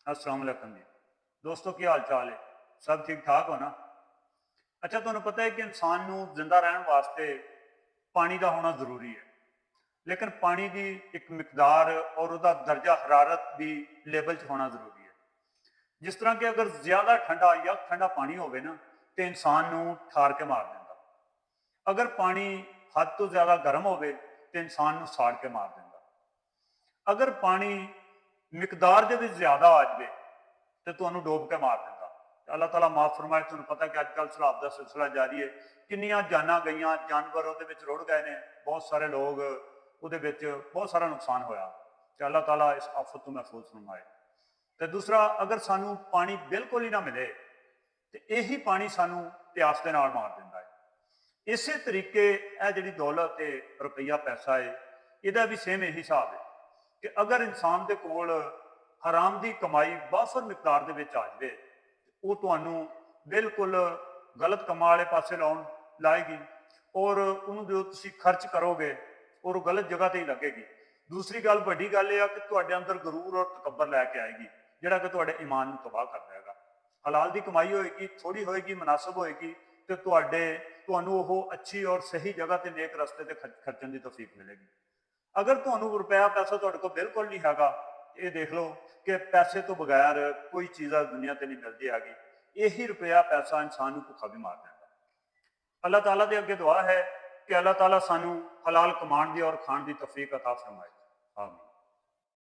अस्सलाम वालेकुम जी। दोस्तों की हाल चाल है? सब ठीक ठाक हो ना? अच्छा, ਤੁਹਾਨੂੰ ਪਤਾ ਹੈ ਕਿ ਇਨਸਾਨ ਨੂੰ ਜ਼ਿੰਦਾ ਰਹਿਣ ਵਾਸਤੇ ਪਾਣੀ ਦਾ ਹੋਣਾ ਜ਼ਰੂਰੀ ਹੈ, ਲੇਕਿਨ ਪਾਣੀ ਦੀ ਇੱਕ ਮਿਕਦਾਰ ਔਰ ਉਹਦਾ ਦਰਜਾ ਹਰਾਰਤ ਵੀ ਲੈਵਲ 'ਚ ਹੋਣਾ ਜ਼ਰੂਰੀ ਹੈ। ਜਿਸ ਤਰ੍ਹਾਂ ਕਿ ਅਗਰ ਜ਼ਿਆਦਾ ਠੰਡਾ ਜਾਂ ਠੰਡਾ ਪਾਣੀ ਹੋਵੇ ਨਾ ਤੇ ਇਨਸਾਨ ਨੂੰ ਠਾਰ ਕੇ ਮਾਰ ਦਿੰਦਾ। ਅਗਰ ਪਾਣੀ ਹੱਦ ਤੋਂ ਜ਼ਿਆਦਾ ਗਰਮ ਹੋਵੇ ਤੇ ਇਨਸਾਨ ਨੂੰ ਸਾੜ ਕੇ ਮਾਰ ਦਿੰਦਾ। ਅਗਰ ਪਾਣੀ ਮਿਕਦਾਰ ਦੇ ਵਿੱਚ ਜ਼ਿਆਦਾ ਆ ਜਾਵੇ ਤੇ ਤੁਹਾਨੂੰ ਡੋਬ ਕੇ ਮਾਰ ਦਿੰਦਾ। ਅੱਲਾਹ ਤਾਲਾ ਮਾਫ ਫਰਮਾਏ। ਤੁਹਾਨੂੰ ਪਤਾ ਕਿ ਅੱਜ ਕੱਲ੍ਹ ਸਲਾਬ ਦਾ ਸਿਲਸਿਲਾ ਜਾਰੀ ਹੈ, ਕਿੰਨੀਆਂ ਜਾਨਾਂ ਗਈਆਂ, ਜਾਨਵਰ ਉਹਦੇ ਵਿੱਚ ਰੁੜ ਗਏ ਨੇ, ਬਹੁਤ ਸਾਰੇ ਲੋਕ ਉਹਦੇ ਵਿੱਚ ਬਹੁਤ ਸਾਰਾ ਨੁਕਸਾਨ ਹੋਇਆ ਤੇ ਅੱਲਾਹ ਤਾਲਾ ਇਸ ਆਫਤ ਤੋਂ ਮਹਿਫੂਜ਼ ਫਰਮਾਏ। ਤੇ ਦੂਸਰਾ, ਅਗਰ ਸਾਨੂੰ ਪਾਣੀ ਬਿਲਕੁਲ ਹੀ ਨਾ ਮਿਲੇ ਤੇ ਇਹੀ ਪਾਣੀ ਸਾਨੂੰ ਪਿਆਸ ਦੇ ਨਾਲ ਮਾਰ ਦਿੰਦਾ ਹੈ। ਇਸੇ ਤਰੀਕੇ ਇਹ ਜਿਹੜੀ ਦੌਲਤ ਤੇ ਰੁਪਈਆ ਪੈਸਾ ਹੈ, ਇਹਦਾ ਵੀ ਸੇਮ ਇਹੀ ਹਿਸਾਬ ਹੈ ਕਿ ਅਗਰ ਇਨਸਾਨ ਦੇ ਕੋਲ ਹਰਾਮ ਦੀ ਕਮਾਈ ਵਾਫਰ ਮਿਕਦਾਰ ਦੇ ਵਿੱਚ ਆ ਜਾਵੇ, ਉਹ ਤੁਹਾਨੂੰ ਬਿਲਕੁਲ ਗਲਤ ਕੰਮਾਂ ਵਾਲੇ ਪਾਸੇ ਲਾਏਗੀ ਔਰ ਉਹਨੂੰ ਜੋ ਤੁਸੀਂ ਖਰਚ ਕਰੋਗੇ ਔਰ ਉਹ ਗਲਤ ਜਗ੍ਹਾ ਤੇ ਹੀ ਲੱਗੇਗੀ। ਦੂਸਰੀ ਗੱਲ, ਵੱਡੀ ਗੱਲ ਇਹ ਆ ਕਿ ਤੁਹਾਡੇ ਅੰਦਰ ਗਰੂਰ ਔਰ ਤਕੱਬਰ ਲੈ ਕੇ ਆਏਗੀ, ਜਿਹੜਾ ਕਿ ਤੁਹਾਡੇ ਈਮਾਨ ਨੂੰ ਤਬਾਹ ਕਰ ਦੇਗਾ। ਹਲਾਲ ਦੀ ਕਮਾਈ ਹੋਏਗੀ, ਥੋੜੀ ਹੋਏਗੀ, ਮੁਨਾਸਬ ਹੋਏਗੀ ਤੇ ਤੁਹਾਨੂੰ ਉਹ ਅੱਛੀ ਔਰ ਸਹੀ ਜਗ੍ਹਾ ਤੇ ਨੇਕ ਰਸਤੇ ਤੇ ਖਰਚਣ ਦੀ ਤੌਫੀਕ ਮਿਲੇਗੀ। ਅਗਰ ਤੁਹਾਨੂੰ ਰੁਪਇਆ ਪੈਸਾ ਤੁਹਾਡੇ ਕੋਲ ਬਿਲਕੁਲ ਨਹੀਂ ਹੈਗਾ, ਇਹ ਦੇਖ ਲਓ ਕਿ ਪੈਸੇ ਤੋਂ ਬਗੈਰ ਕੋਈ ਚੀਜ਼ ਦੁਨੀਆ ਤੇ ਨਹੀਂ ਮਿਲਦੀ ਹੈਗੀ। ਇਹੀ ਰੁਪਇਆ ਪੈਸਾ ਇਨਸਾਨ ਨੂੰ ਭੁੱਖਾ ਵੀ ਮਾਰ ਦਿੰਦਾ। ਅੱਲਾਹ ਤਾਲਾ ਦੇ ਅੱਗੇ ਦੁਆ ਹੈ ਕਿ ਅੱਲਾਹ ਤਾਲਾ ਸਾਨੂੰ ਹਲਾਲ ਕਮਾਉਣ ਦੀ ਔਰ ਖਾਣ ਦੀ ਤੌਫੀਕ ਅਤਾ ਫਰਮਾਏ। ਆਮੀਨ।